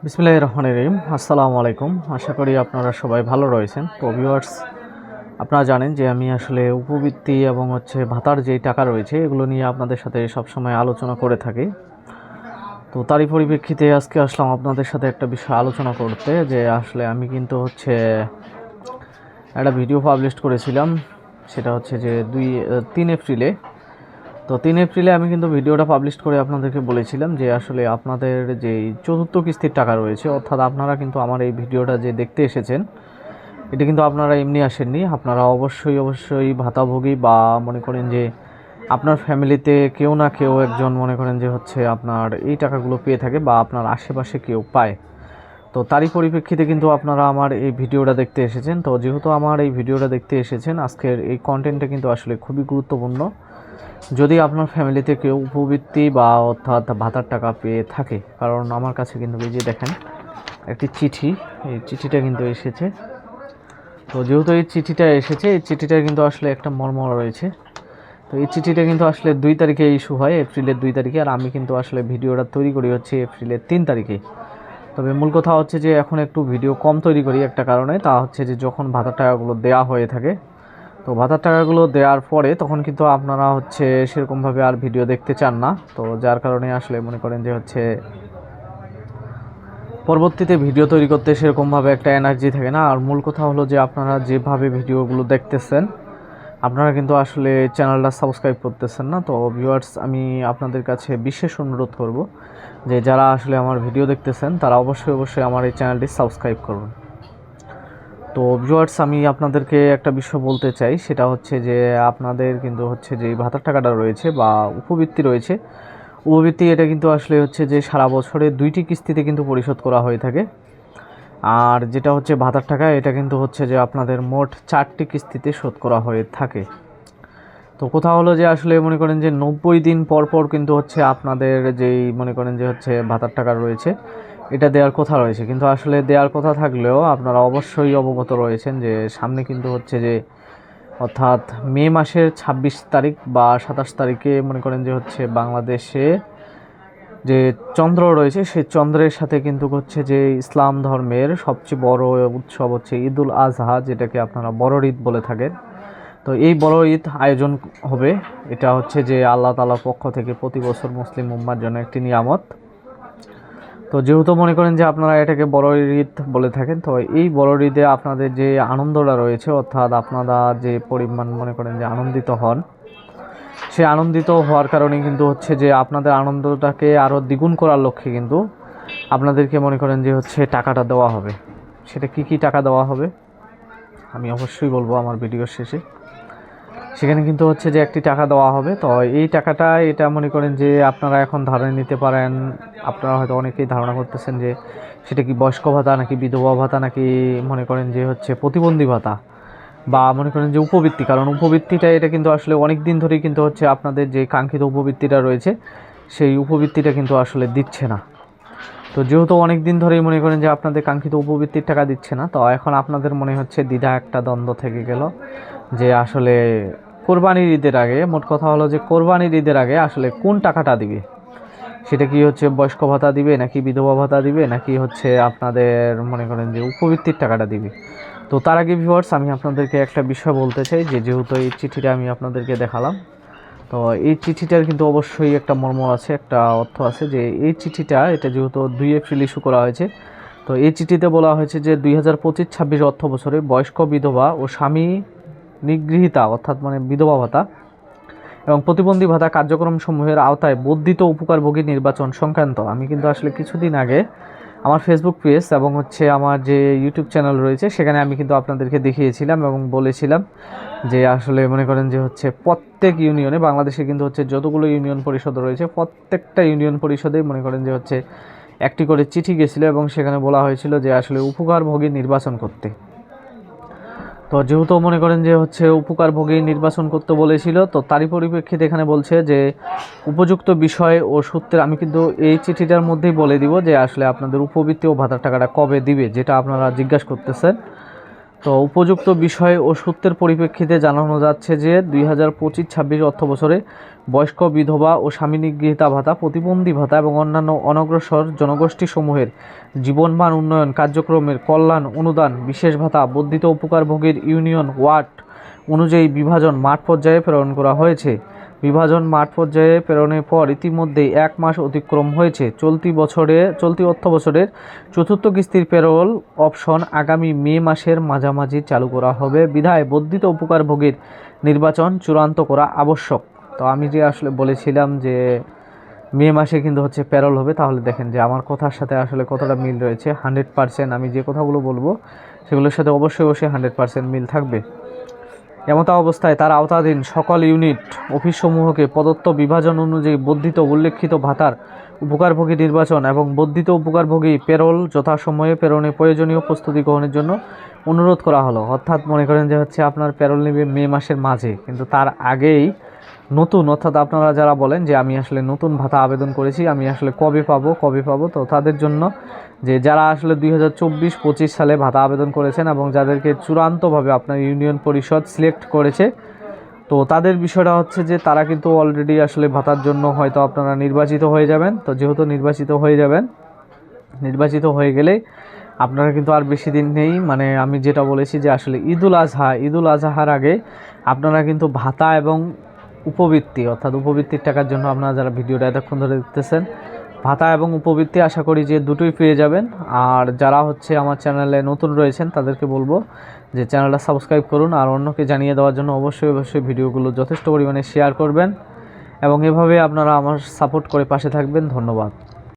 বিসমিল্লাহির রহমানির রহিম। আসসালামু আলাইকুম। আশা করি আপনারা সবাই ভালো রয়েছেন। তো ভিউয়ার্স, আপনারা জানেন যে আমি আসলে উপবৃত্তি এবং ভাতার যেই টাকা রয়েছে এগুলো নিয়ে আপনাদের সাথে সবসময় আলোচনা করে থাকি। তো তারই পরিপ্রেক্ষিতে আজকে আসলাম আপনাদের সাথে একটা বিষয় আলোচনা করতে, যে আসলে আমি কিন্তু একটা ভিডিও পাবলিশ করেছিলাম। সেটা যে 3 এপ্রিলে। তো 3 এপ্রিলে আমি কিন্তু ভিডিওটা পাবলিশ করে আপনাদেরকে বলেছিলাম যে আসলে আপনাদের যেই চতুর্থ কিস্তির টাকা রয়েছে, অর্থাৎ আপনারা কিন্তু আমার এই ভিডিওটা যে দেখতে এসেছেন, এটা কিন্তু আপনারা এমনি আসেননি। আপনারা অবশ্যই ভাতাভোগী, বা মনে করেন যে আপনার ফ্যামিলিতে কেউ না কেউ একজন মনে করেন যে আপনার এই টাকাগুলো পেয়ে থাকে, বা আপনার আশেপাশে কেউ পায়। তো তারই পরিপ্রেক্ষিতে কিন্তু আপনারা আমার এই ভিডিওটা দেখতে এসেছেন। তো যেহেতু আমার এই ভিডিওটা দেখতে এসেছেন, আজকের এই কন্টেন্টটা কিন্তু আসলে খুবই গুরুত্বপূর্ণ। যদি আপনার ফ্যামিলিতে কেউ উপবৃত্তি বা অর্থাৎ ভাতার টাকা পেয়ে থাকে, কারণ আমার কাছে কিন্তু এই যে দেখেন একটি চিঠি, এই চিঠিটা কিন্তু এসেছে। তো যেহেতু এই চিঠিটা এসেছে, এই চিঠিটার কিন্তু আসলে একটা মর্ম রয়েছে। তো এই চিঠিটা কিন্তু আসলে 2 তারিখে ইস্যু হয়, এপ্রিলের 2 তারিখে। আর আমি কিন্তু আসলে ভিডিওটা তৈরি করি এপ্রিলের 3 তারিখে। তবে মূল কথা যে এখন একটু ভিডিও কম তৈরি করি একটা কারণে, তা যে যখন ভাতার টাকাগুলো দেওয়া হয়ে থাকে, তো ভাতার টাকাগুলো দেওয়ার পরে তখন কিন্তু আপনারা সেরকমভাবে আর ভিডিও দেখতে চান না। তো যার কারণে আসলে মনে করেন যে পরবর্তীতে ভিডিও তৈরি করতে সেরকমভাবে একটা এনার্জি থাকে না। আর মূল কথা হলো যে আপনারা যেভাবে ভিডিওগুলো দেখতেছেন, আপনারা কিন্তু আসলে চ্যানেলটা সাবস্ক্রাইব করতেছেন না। তো ভিউয়ার্স, আমি আপনাদের কাছে বিশেষ অনুরোধ করব যে যারা আসলে আমার ভিডিও দেখতেছেন তারা অবশ্যই আমার এই চ্যানেলটি সাবস্ক্রাইব করুন। তো ভিউয়ার্স, আমি আপনাদেরকে একটা বিষয় বলতে চাই, সেটা যে আপনাদের কিন্তু যে ভাতার টাকাটা রয়েছে বা উপবৃত্তি রয়েছে, উপবৃত্তি এটা কিন্তু আসলে যে সারা বছরে 2টি কিস্তিতে কিন্তু পরিশোধ করা হয়ে থাকে। আর যেটা ভাতার টাকা, এটা কিন্তু যে আপনাদের মোট 4টি কিস্তিতে শোধ করা হয়ে থাকে। তো কোথাও হলো যে আসলে মনে করেন যে 90 দিন পর পর কিন্তু আপনাদের যেই মনে করেন যে ভাতার টাকা রয়েছে, এটা দেওয়ার কথা রয়েছে। কিন্তু আসলে দেওয়ার কথা থাকলেও আপনারা অবশ্যই অবগত রয়েছেন যে সামনে কিন্তু যে অর্থাৎ মে মাসের 26 তারিখ বা 27 তারিখে মনে করেন যে বাংলাদেশে যে চন্দ্র রয়েছে, সেই চন্দ্রের সাথে কিন্তু যে ইসলাম ধর্মের সবচেয়ে বড় উৎসব ঈদুল আজহা, যেটাকে আপনারা বড় ঈদ বলে থাকেন। তো এই বড় ঈদ আয়োজন হবে। এটা যে আল্লাহ তাআলার পক্ষ থেকে প্রতি বছর মুসলিম উম্মার জন্য একটি নিয়ামত। তো যেহেতু মনে করেন যে আপনারা এটাকে বড় ঈদ বলে থাকেন, তো এই বড় ঈদে আপনাদের যে আনন্দটা রয়েছে, অর্থাৎ আপনারা যে পরিমাণ মনে করেন যে আনন্দিত হন, সে আনন্দিত হওয়ার কারণে কিন্তু যে আপনাদের আনন্দটাকে আরও দ্বিগুণ করার লক্ষ্যে কিন্তু আপনাদেরকে মনে করেন যে টাকাটা দেওয়া হবে। সেটা কি টাকা দেওয়া হবে আমি অবশ্যই বলবো আমার ভিডিওর শেষে। সেখানে কিন্তু যে একটি টাকা দেওয়া হবে। তো এই টাকাটা, এটা মনে করেন যে আপনারা এখন ধারণা নিতে পারেন। আপনারা হয়তো অনেকেই ধারণা করতেছেন যে সেটা কি বয়স্ক ভাতা, নাকি বিধবা ভাতা, নাকি মনে করেন যে প্রতিবন্ধী ভাতা, বা মনে করেন যে উপবৃত্তি। কারণ উপবৃত্তিটা এটা কিন্তু আসলে অনেক দিন ধরেই কিন্তু আপনাদের যে কাঙ্ক্ষিত উপবৃত্তিটা রয়েছে, সেই উপবৃত্তিটা কিন্তু আসলে দিচ্ছে না। তো যেহেতু অনেক দিন ধরেই মনে করেন যে আপনাদের কাঙ্ক্ষিত উপবৃত্তির টাকা দিচ্ছে না, তো এখন আপনাদের মনে দ্বিধা একটা দ্বন্দ্ব থেকে গেল যে আসলে কোরবানির ঈদের আগে, মোট কথা হলো যে কোরবানির ঈদের আগে আসলে কোন টাকাটা দিবে। সেটা কি বয়স্ক ভাতা দিবে, নাকি বিধবা ভাতা দিবে, নাকি আপনাদের মনে করেন যে উপবৃত্তির টাকাটা দিবে। তো তার আগে ভিউয়ার্স, আমি আপনাদেরকে একটা বিষয় বলতে চাই, যে যেহেতু এই চিঠিটা আমি আপনাদেরকে দেখালাম, তো এই চিঠিটার কিন্তু অবশ্যই একটা মর্ম আছে, একটা অর্থ আছে। যে এই চিঠিটা, এটা যেহেতু 2 এপ্রিল ইস্যু করা হয়েছে, তো এই চিঠিতে বলা হয়েছে যে 2025-26 অর্থ বছরে বয়স্ক বিধবা ও স্বামী নিগৃহীতা, অর্থাৎ বিধবা ভাতা এবং প্রতিবন্ধী ভাতা কার্যক্রমসমূহের আওতায় বর্ধিত উপকারভোগী নির্বাচন সংক্রান্ত। আমি কিন্তু আসলে কিছুদিন আগে আমার ফেসবুক পেজ এবং আমার যে ইউটিউব চ্যানেল রয়েছে, সেখানে আমি কিন্তু আপনাদেরকে দেখিয়েছিলাম এবং বলেছিলাম যে আসলে মনে করেন যে প্রত্যেক ইউনিয়নে, বাংলাদেশে কিন্তু যতগুলো ইউনিয়ন পরিষদ রয়েছে, প্রত্যেকটা ইউনিয়ন পরিষদেই মনে করেন যে একটি করে চিঠি গেছিলো, এবং সেখানে বলা হয়েছিল যে আসলে উপকারভোগী নির্বাচন করতে। তো যেহেতু মনে করেন যে উপকারভোগী নির্বাচন করতে বলেছিল, তো তারই পরিপ্রেক্ষিতে এখানে বলছে যে উপযুক্ত বিষয় ও সূত্রে, আমি কিন্তু এই চিঠিটার মধ্যেই বলে দিব যে আসলে আপনাদের উপবৃত্তি ও ভাতার টাকাটা কবে দিবে, যেটা আপনারা জিজ্ঞাসা করতেছেন। তো উপযুক্ত বিষয় ও সূত্রের পরিপ্রেক্ষিতে জানানো যাচ্ছে যে 2025-26 অর্থ বছরে বয়স্ক বিধবা ও স্বামী নিগৃহীতা ভাতা, প্রতিবন্ধী ভাতা এবং অন্যান্য অনগ্রসর জনগোষ্ঠীসমূহের জীবনমান উন্নয়ন কার্যক্রমের কল্যাণ অনুদান, বিশেষ ভাতা বর্ধিত উপকারভোগীর ইউনিয়ন ওয়ার্ড অনুযায়ী বিভাজন মাঠ পর্যায়ে প্রেরণ করা হয়েছে। বিভাজন মাঠ পর্যায়ে প্রেরণের পর ইতিমধ্যেই 1 মাস অতিক্রম হয়েছে। চলতি অর্থ বছরের চতুর্থ কিস্তির পেরোল অপশন আগামী মে মাসের মাঝামাঝি চালু করা হবে বিধায় বর্ধিত উপকারভোগীর নির্বাচন চূড়ান্ত করা আবশ্যক। তো আমি যে আসলে বলেছিলাম যে মে মাসে কিন্তু হচ্ছে পেরোল হবে, তাহলে দেখেন যে আমার কথার সাথে আসলে কতটা মিল রয়েছে। 100% আমি যে কথাগুলো বলবো সেগুলোর সাথে অবশ্যই 100% মিল থাকবে। এমতা অবস্থায় তার আওতাধীন সকল ইউনিট অফিসসমূহকে প্রদত্ত বিভাজন অনুযায়ী বর্ধিত উল্লেখিত ভাতার উপকারভোগী নির্বাচন এবং বর্ধিত উপকারভোগী পেরোল যথাসময়ে প্রেরণে প্রয়োজনীয় প্রস্তুতি গ্রহণের জন্য অনুরোধ করা হলো। অর্থাৎ মনে করেন যে হচ্ছে আপনার পেরোল নেবে মে মাসের মাঝে, কিন্তু তার আগেই অর্থাৎ আপনারা যারা বলেন যে আমি আসলে নতুন ভাতা আবেদন করেছি, আমি আসলে কবে পাবো, তো তাদের জন্য যে যারা আসলে 2024-25 সালে ভাতা আবেদন করেছেন এবং যাদেরকে চূড়ান্তভাবে আপনার ইউনিয়ন পরিষদ সিলেক্ট করেছে, তো তাদের বিষয়টা হচ্ছে যে তারা কিন্তু অলরেডি আসলে ভাতার জন্য হয়তো আপনারা নির্বাচিত হয়ে যাবেন। তো যেহেতু নির্বাচিত হয়ে গেলে আপনারা কিন্তু আর বেশি দিন নেই, মানে আমি যেটা বলেছি যে আসলে ঈদুল আজহার আগে আপনারা কিন্তু ভাতা এবং উপবৃত্তি অর্থাৎ উপবৃত্তির টাকার জন্য আপনারা যারা ভিডিওটা এতক্ষণ ধরে দেখতেছেন, ভাতা এবং উপবৃত্তি আশা করি যে দুটোই পেয়ে যাবেন। আর যারা হচ্ছে আমার চ্যানেলে নতুন রয়েছেন তাদেরকে বলবো যে চ্যানেলটা সাবস্ক্রাইব করুন, আর অন্যকে জানিয়ে দেওয়ার জন্য অবশ্যই ভিডিওগুলো যথেষ্ট পরিমাণে শেয়ার করবেন এবং এভাবে আপনারা আমার সাপোর্ট করে পাশে থাকবেন। ধন্যবাদ।